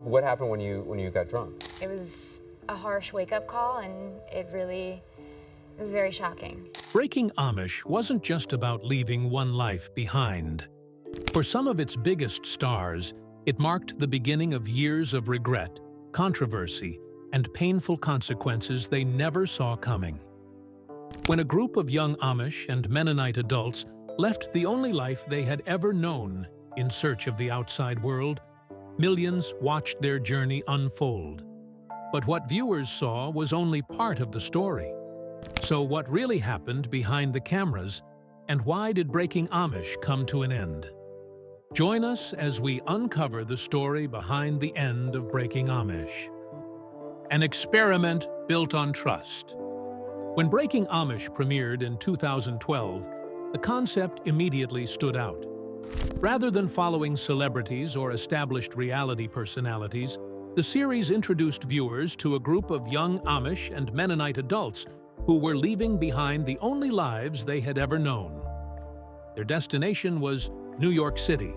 What happened when you got drunk? It was a harsh wake-up call, and it was very shocking. Breaking Amish wasn't just about leaving one life behind. For some of its biggest stars, it marked the beginning of years of regret, controversy, and painful consequences they never saw coming. When a group of young Amish and Mennonite adults left the only life they had ever known in search of the outside world, millions watched their journey unfold. But what viewers saw was only part of the story. So what really happened behind the cameras, and why did Breaking Amish come to an end? Join us as we uncover the story behind the end of Breaking Amish. An experiment built on trust. When Breaking Amish premiered in 2012, the concept immediately stood out. Rather than following celebrities or established reality personalities, the series introduced viewers to a group of young Amish and Mennonite adults who were leaving behind the only lives they had ever known. Their destination was New York City,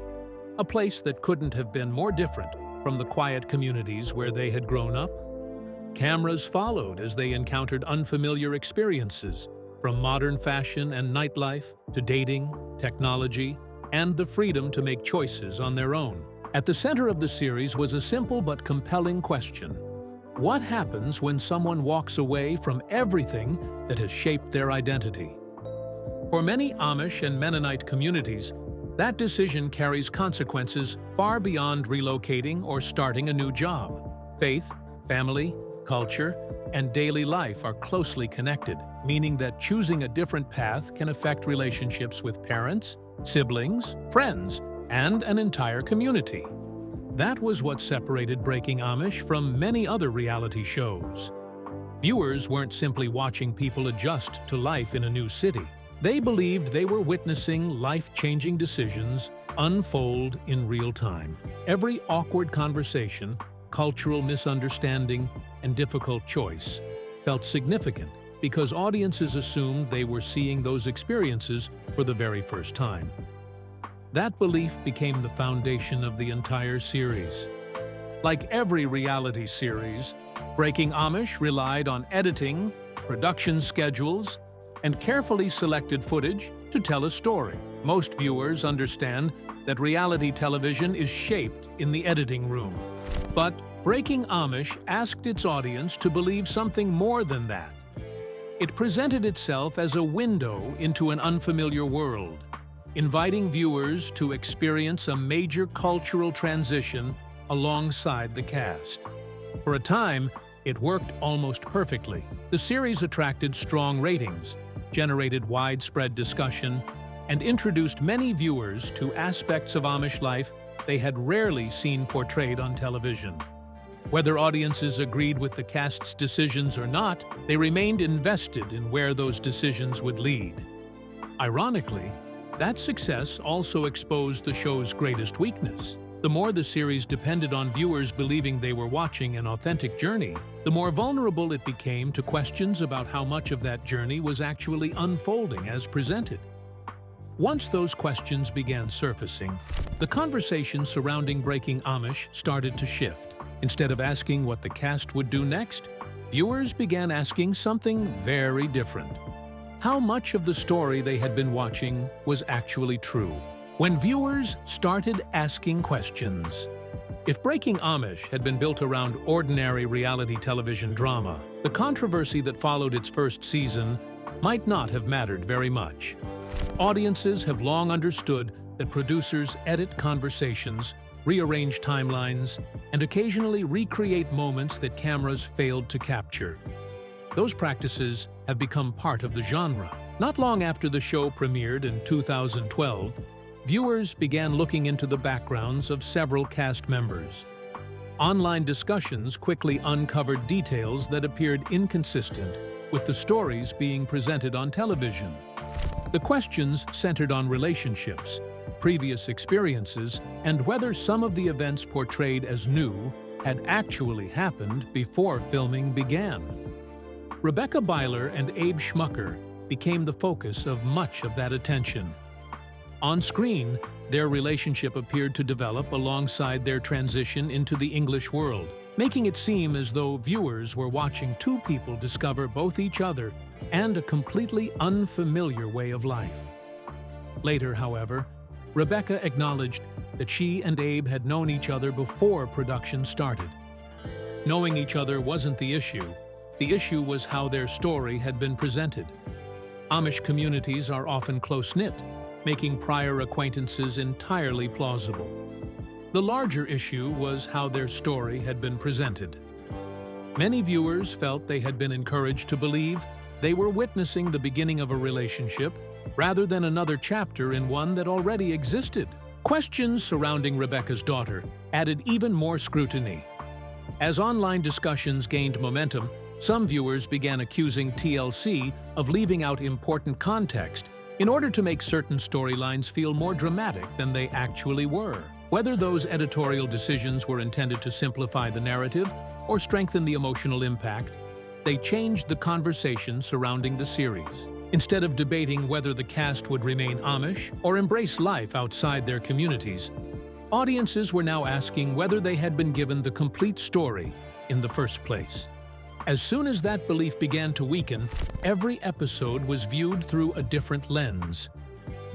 a place that couldn't have been more different from the quiet communities where they had grown up. Cameras followed as they encountered unfamiliar experiences, from modern fashion and nightlife to dating, technology, and the freedom to make choices on their own. At the center of the series was a simple but compelling question. What happens when someone walks away from everything that has shaped their identity? For many Amish and Mennonite communities, that decision carries consequences far beyond relocating or starting a new job. Faith, family, culture, and daily life are closely connected, meaning that choosing a different path can affect relationships with parents, siblings, friends, and an entire community. That was what separated Breaking Amish from many other reality shows. Viewers weren't simply watching people adjust to life in a new city. They believed they were witnessing life-changing decisions unfold in real time. Every awkward conversation, cultural misunderstanding, and difficult choice felt significant because audiences assumed they were seeing those experiences for the very first time. That belief became the foundation of the entire series. Like every reality series, Breaking Amish relied on editing, production schedules, and carefully selected footage to tell a story. Most viewers understand that reality television is shaped in the editing room. But Breaking Amish asked its audience to believe something more than that. It presented itself as a window into an unfamiliar world, inviting viewers to experience a major cultural transition alongside the cast. For a time, it worked almost perfectly. The series attracted strong ratings, generated widespread discussion, and introduced many viewers to aspects of Amish life they had rarely seen portrayed on television. Whether audiences agreed with the cast's decisions or not, they remained invested in where those decisions would lead. Ironically, that success also exposed the show's greatest weakness. The more the series depended on viewers believing they were watching an authentic journey, the more vulnerable it became to questions about how much of that journey was actually unfolding as presented. Once those questions began surfacing, the conversation surrounding Breaking Amish started to shift. Instead of asking what the cast would do next, viewers began asking something very different. How much of the story they had been watching was actually true? When viewers started asking questions. If Breaking Amish had been built around ordinary reality television drama, the controversy that followed its first season might not have mattered very much. Audiences have long understood that producers edit conversations, rearrange timelines, and occasionally recreate moments that cameras failed to capture. Those practices have become part of the genre. Not long after the show premiered in 2012, viewers began looking into the backgrounds of several cast members. Online discussions quickly uncovered details that appeared inconsistent with the stories being presented on television. The questions centered on relationships, previous experiences, and whether some of the events portrayed as new had actually happened before filming began. Rebecca Byler and Abe Schmucker became the focus of much of that attention. On screen, their relationship appeared to develop alongside their transition into the English world, making it seem as though viewers were watching two people discover both each other and a completely unfamiliar way of life. Later, however, Rebecca acknowledged that she and Abe had known each other before production started. Knowing each other wasn't the issue. The issue was how their story had been presented. Amish communities are often close-knit, making prior acquaintances entirely plausible. The larger issue was how their story had been presented. Many viewers felt they had been encouraged to believe they were witnessing the beginning of a relationship rather than another chapter in one that already existed. Questions surrounding Rebecca's daughter added even more scrutiny. As online discussions gained momentum, some viewers began accusing TLC of leaving out important context in order to make certain storylines feel more dramatic than they actually were. Whether those editorial decisions were intended to simplify the narrative or strengthen the emotional impact, they changed the conversation surrounding the series. Instead of debating whether the cast would remain Amish or embrace life outside their communities, audiences were now asking whether they had been given the complete story in the first place. As soon as that belief began to weaken, every episode was viewed through a different lens.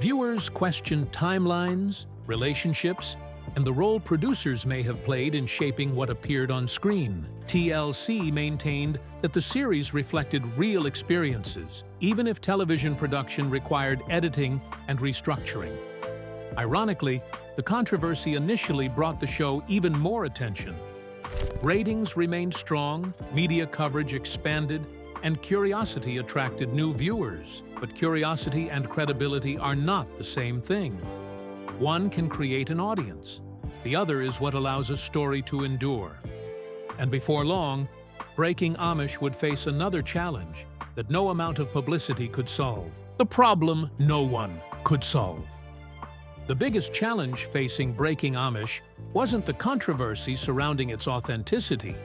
Viewers questioned timelines, relationships, and the role producers may have played in shaping what appeared on screen. TLC maintained that the series reflected real experiences, even if television production required editing and restructuring. Ironically, the controversy initially brought the show even more attention. Ratings remained strong, media coverage expanded, and curiosity attracted new viewers. But curiosity and credibility are not the same thing. One can create an audience. The other is what allows a story to endure. And before long, Breaking Amish would face another challenge that no amount of publicity could solve. The problem no one could solve. The biggest challenge facing Breaking Amish wasn't the controversy surrounding its authenticity.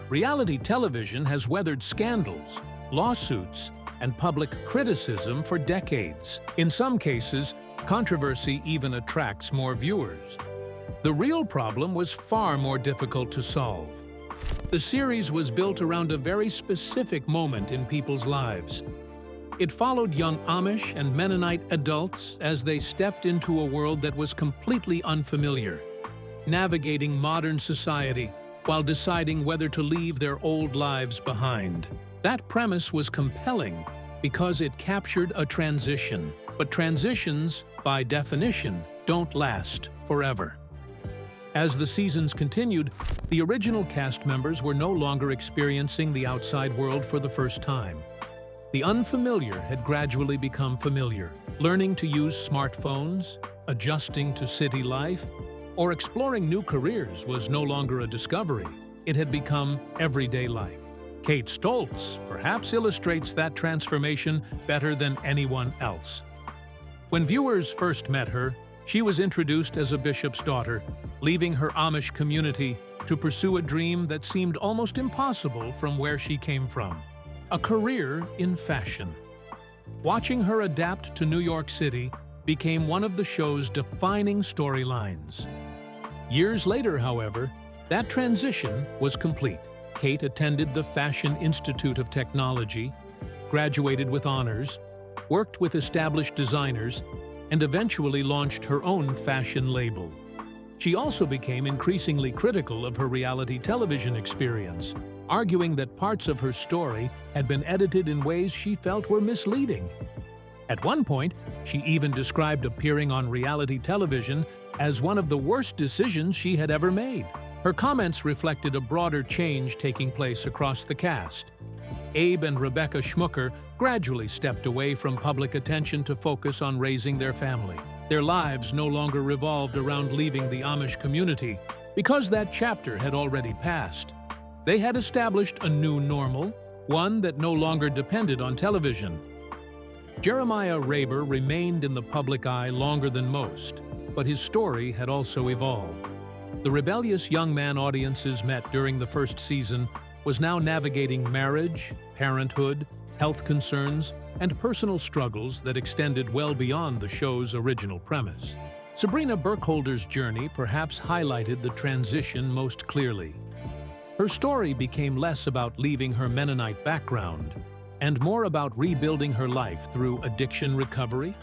Reality television has weathered scandals, lawsuits, and public criticism for decades. In some cases, controversy even attracts more viewers. The real problem was far more difficult to solve. The series was built around a very specific moment in people's lives. It followed young Amish and Mennonite adults as they stepped into a world that was completely unfamiliar, navigating modern society while deciding whether to leave their old lives behind. That premise was compelling because it captured a transition. But transitions, by definition, don't last forever. As the seasons continued, the original cast members were no longer experiencing the outside world for the first time. The unfamiliar had gradually become familiar. Learning to use smartphones, adjusting to city life, or exploring new careers was no longer a discovery. It had become everyday life. Kate Stoltz perhaps illustrates that transformation better than anyone else. When viewers first met her, she was introduced as a bishop's daughter, leaving her Amish community to pursue a dream that seemed almost impossible from where she came from: a career in fashion. Watching her adapt to New York City became one of the show's defining storylines. Years later, however, that transition was complete. Kate attended the Fashion Institute of Technology, graduated with honors, worked with established designers, and eventually launched her own fashion label. She also became increasingly critical of her reality television experience, arguing that parts of her story had been edited in ways she felt were misleading. At one point, she even described appearing on reality television as one of the worst decisions she had ever made. Her comments reflected a broader change taking place across the cast. Abe and Rebecca Schmucker gradually stepped away from public attention to focus on raising their family. Their lives no longer revolved around leaving the Amish community, because that chapter had already passed. They had established a new normal, one that no longer depended on television. Jeremiah Raber remained in the public eye longer than most, but his story had also evolved. The rebellious young man audiences met during the first season was now navigating marriage, parenthood, health concerns, and personal struggles that extended well beyond the show's original premise. Sabrina Burkholder's journey perhaps highlighted the transition most clearly. Her story became less about leaving her Mennonite background and more about rebuilding her life through addiction recovery,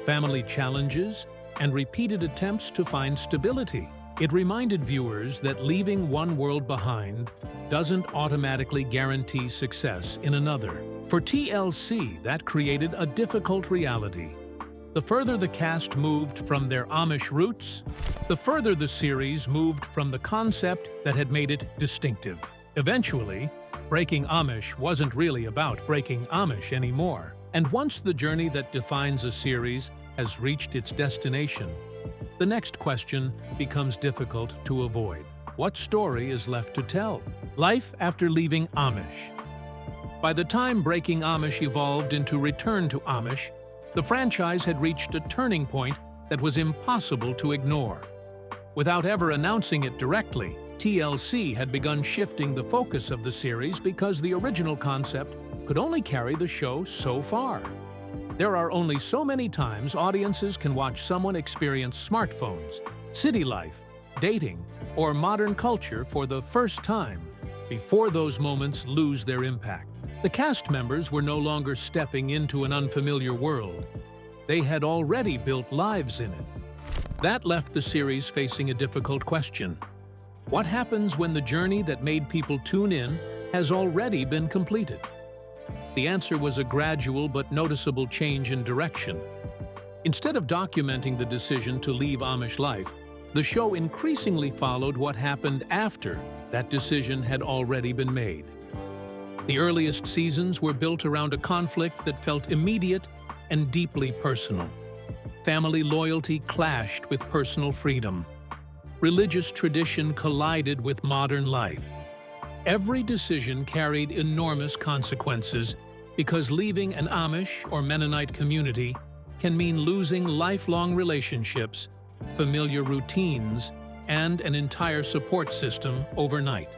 family challenges, and repeated attempts to find stability. It reminded viewers that leaving one world behind doesn't automatically guarantee success in another. For TLC, that created a difficult reality. The further the cast moved from their Amish roots, the further the series moved from the concept that had made it distinctive. Eventually, Breaking Amish wasn't really about breaking Amish anymore. And once the journey that defines a series has reached its destination, the next question becomes difficult to avoid. What story is left to tell? Life after leaving Amish. By the time Breaking Amish evolved into Return to Amish, the franchise had reached a turning point that was impossible to ignore. Without ever announcing it directly, TLC had begun shifting the focus of the series because the original concept could only carry the show so far. There are only so many times audiences can watch someone experience smartphones, city life, dating, or modern culture for the first time before those moments lose their impact. The cast members were no longer stepping into an unfamiliar world. They had already built lives in it. That left the series facing a difficult question. What happens when the journey that made people tune in has already been completed? The answer was a gradual but noticeable change in direction. Instead of documenting the decision to leave Amish life, the show increasingly followed what happened after that decision had already been made. The earliest seasons were built around a conflict that felt immediate and deeply personal. Family loyalty clashed with personal freedom. Religious tradition collided with modern life. Every decision carried enormous consequences because leaving an Amish or Mennonite community can mean losing lifelong relationships, familiar routines, and an entire support system overnight.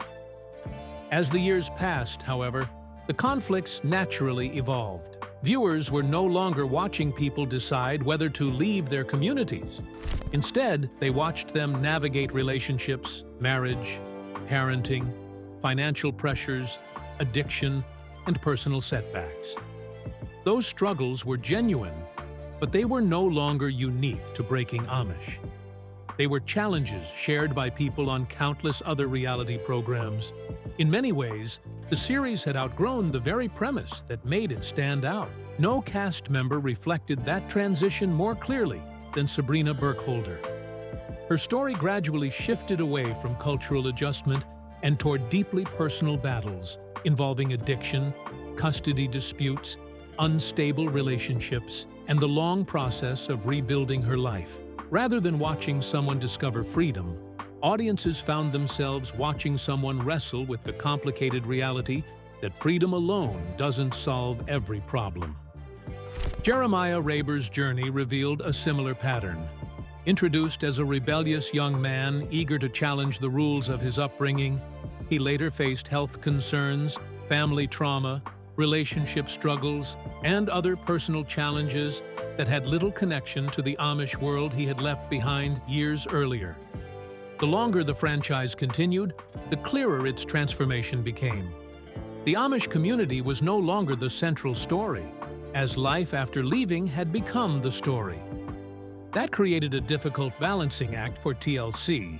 As the years passed, however, the conflicts naturally evolved. Viewers were no longer watching people decide whether to leave their communities. Instead, they watched them navigate relationships, marriage, parenting, financial pressures, addiction, and personal setbacks. Those struggles were genuine, but they were no longer unique to Breaking Amish. They were challenges shared by people on countless other reality programs. In many ways, the series had outgrown the very premise that made it stand out. No cast member reflected that transition more clearly than Sabrina Burkholder. Her story gradually shifted away from cultural adjustment and toward deeply personal battles involving addiction, custody disputes, unstable relationships, and the long process of rebuilding her life. Rather than watching someone discover freedom, audiences found themselves watching someone wrestle with the complicated reality that freedom alone doesn't solve every problem. Jeremiah Raber's journey revealed a similar pattern. Introduced as a rebellious young man eager to challenge the rules of his upbringing, he later faced health concerns, family trauma, relationship struggles, and other personal challenges that had little connection to the Amish world he had left behind years earlier. The longer the franchise continued, the clearer its transformation became. The Amish community was no longer the central story, as life after leaving had become the story. That created a difficult balancing act for TLC.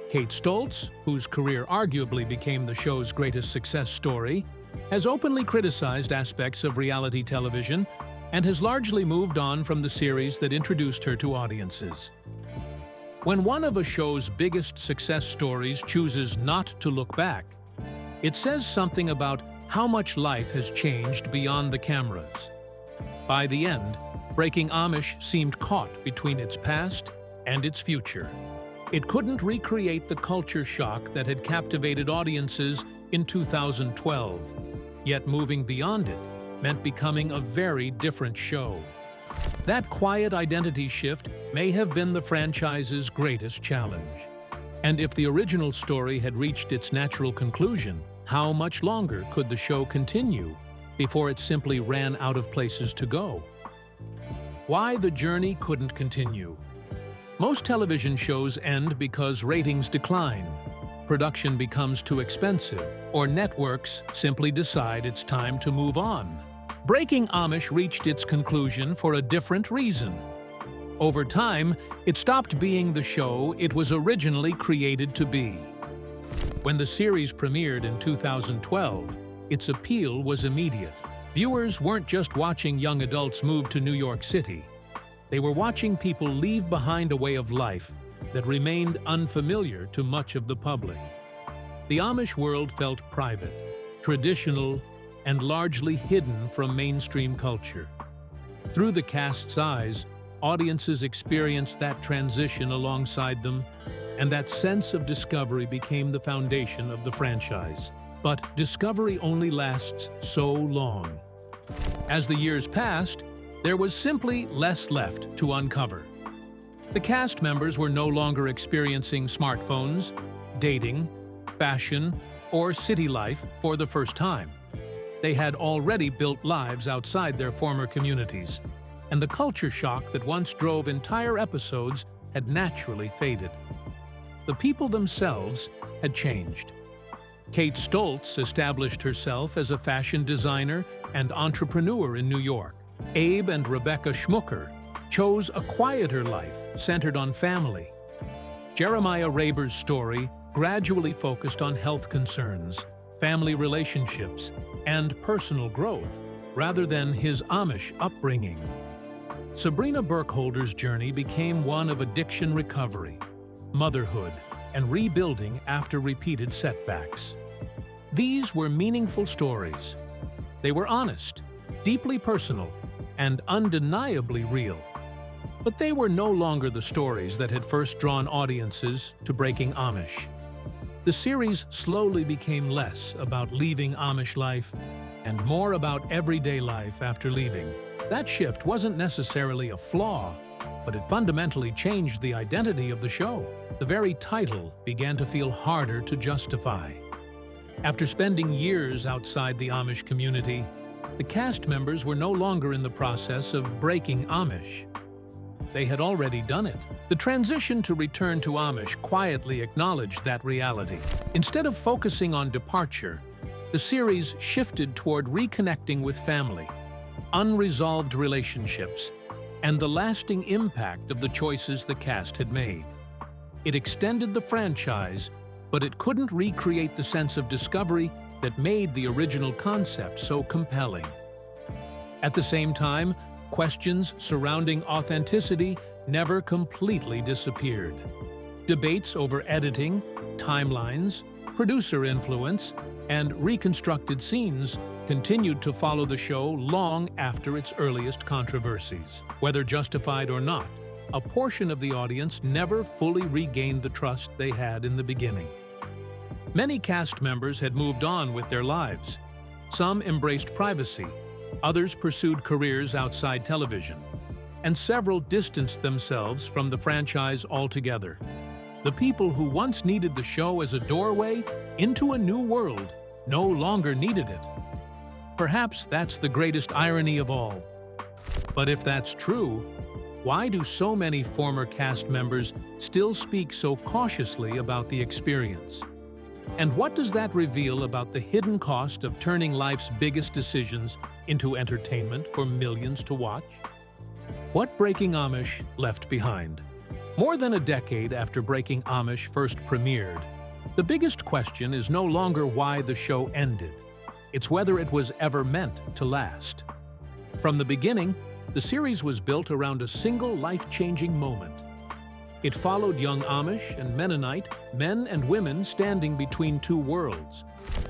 Kate Stoltz, whose career arguably became the show's greatest success story, has openly criticized aspects of reality television and has largely moved on from the series that introduced her to audiences. When one of a show's biggest success stories chooses not to look back, it says something about how much life has changed beyond the cameras. By the end, Breaking Amish seemed caught between its past and its future. It couldn't recreate the culture shock that had captivated audiences in 2012, yet moving beyond it meant becoming a very different show. That quiet identity shift may have been the franchise's greatest challenge. And if the original story had reached its natural conclusion, how much longer could the show continue before it simply ran out of places to go. Why the journey couldn't continue. Most television shows end because ratings decline, production becomes too expensive, or networks simply decide it's time to move on. Breaking Amish reached its conclusion for a different reason. Over time, it stopped being the show it was originally created to be. When the series premiered in 2012, its appeal was immediate. Viewers weren't just watching young adults move to New York City. They were watching people leave behind a way of life that remained unfamiliar to much of the public. The Amish world felt private, traditional, and largely hidden from mainstream culture. Through the cast's eyes, audiences experienced that transition alongside them, and that sense of discovery became the foundation of the franchise. But discovery only lasts so long. As the years passed, there was simply less left to uncover. The cast members were no longer experiencing smartphones, dating, fashion, or city life for the first time. They had already built lives outside their former communities, and the culture shock that once drove entire episodes had naturally faded. The people themselves had changed. Kate Stoltz established herself as a fashion designer and entrepreneur in New York. Abe and Rebecca Schmucker chose a quieter life centered on family. Jeremiah Raber's story gradually focused on health concerns, family relationships, and personal growth, rather than his Amish upbringing. Sabrina Burkholder's journey became one of addiction recovery, motherhood, and rebuilding after repeated setbacks. These were meaningful stories. They were honest, deeply personal, and undeniably real. But they were no longer the stories that had first drawn audiences to Breaking Amish. The series slowly became less about leaving Amish life and more about everyday life after leaving. That shift wasn't necessarily a flaw, but it fundamentally changed the identity of the show. The very title began to feel harder to justify. After spending years outside the Amish community, the cast members were no longer in the process of breaking Amish. They had already done it. The transition to return to Amish quietly acknowledged that reality. Instead of focusing on departure, the series shifted toward reconnecting with family, unresolved relationships, and the lasting impact of the choices the cast had made. It extended the franchise, but it couldn't recreate the sense of discovery that made the original concept so compelling. At the same time, questions surrounding authenticity never completely disappeared. Debates over editing, timelines, producer influence, and reconstructed scenes continued to follow the show long after its earliest controversies. Whether justified or not, a portion of the audience never fully regained the trust they had in the beginning. Many cast members had moved on with their lives. Some embraced privacy, others pursued careers outside television, and several distanced themselves from the franchise altogether. The people who once needed the show as a doorway into a new world no longer needed it. Perhaps that's the greatest irony of all. But if that's true, why do so many former cast members still speak so cautiously about the experience? And what does that reveal about the hidden cost of turning life's biggest decisions into entertainment for millions to watch? What Breaking Amish left behind? More than a decade after Breaking Amish first premiered, the biggest question is no longer why the show ended. It's whether it was ever meant to last. From the beginning, the series was built around a single life-changing moment. It followed young Amish and Mennonite, men and women standing between two worlds,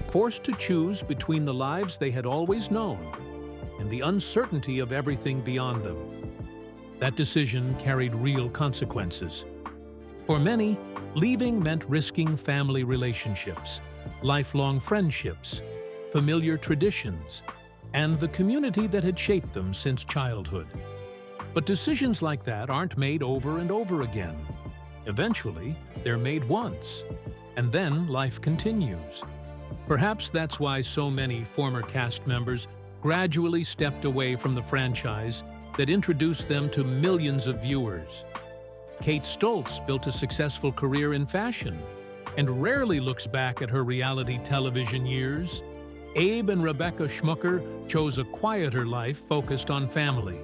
forced to choose between the lives they had always known and the uncertainty of everything beyond them. That decision carried real consequences. For many, leaving meant risking family relationships, lifelong friendships, familiar traditions, and the community that had shaped them since childhood. But decisions like that aren't made over and over again. Eventually, they're made once, and then life continues. Perhaps that's why so many former cast members gradually stepped away from the franchise that introduced them to millions of viewers. Kate Stoltz built a successful career in fashion and rarely looks back at her reality television years. Abe and Rebecca Schmucker chose a quieter life focused on family.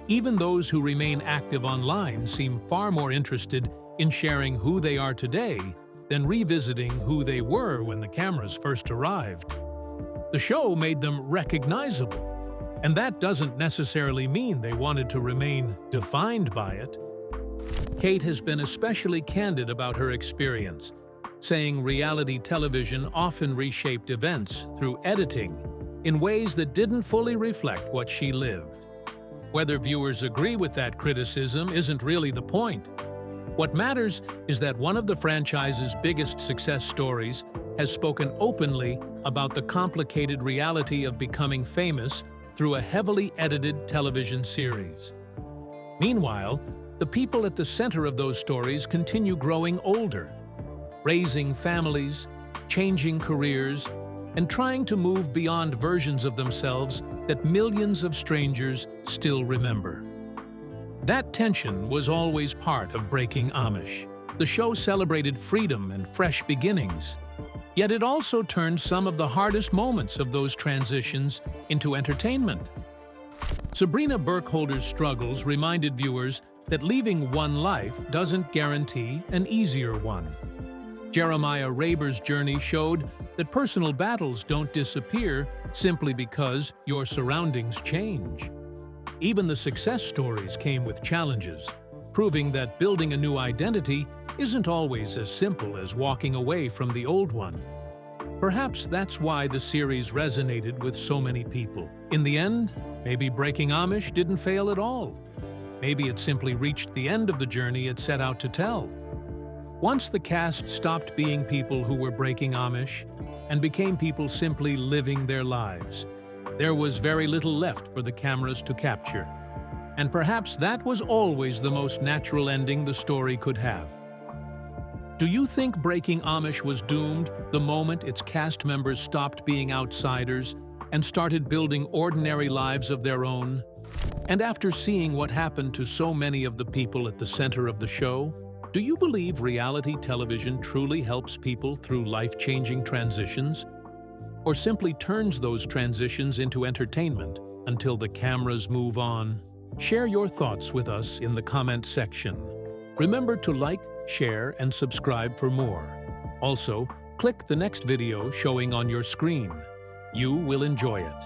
Even those who remain active online seem far more interested in sharing who they are today than revisiting who they were when the cameras first arrived. The show made them recognizable, and that doesn't necessarily mean they wanted to remain defined by it. Kate has been especially candid about her experience, saying reality television often reshaped events through editing in ways that didn't fully reflect what she lived. Whether viewers agree with that criticism isn't really the point. What matters is that one of the franchise's biggest success stories has spoken openly about the complicated reality of becoming famous through a heavily edited television series. Meanwhile, the people at the center of those stories continue growing older, raising families, changing careers, and trying to move beyond versions of themselves that millions of strangers still remember. That tension was always part of Breaking Amish. The show celebrated freedom and fresh beginnings, yet it also turned some of the hardest moments of those transitions into entertainment. Sabrina Burkholder's struggles reminded viewers that leaving one life doesn't guarantee an easier one. Jeremiah Raber's journey showed that personal battles don't disappear simply because your surroundings change. Even the success stories came with challenges, proving that building a new identity isn't always as simple as walking away from the old one. Perhaps that's why the series resonated with so many people. In the end, maybe Breaking Amish didn't fail at all. Maybe it simply reached the end of the journey it set out to tell. Once the cast stopped being people who were breaking Amish and became people simply living their lives, there was very little left for the cameras to capture. And perhaps that was always the most natural ending the story could have. Do you think Breaking Amish was doomed the moment its cast members stopped being outsiders and started building ordinary lives of their own? And after seeing what happened to so many of the people at the center of the show, do you believe reality television truly helps people through life-changing transitions? Or simply turns those transitions into entertainment until the cameras move on? Share your thoughts with us in the comment section. Remember to like, share, and subscribe for more. Also, click the next video showing on your screen. You will enjoy it.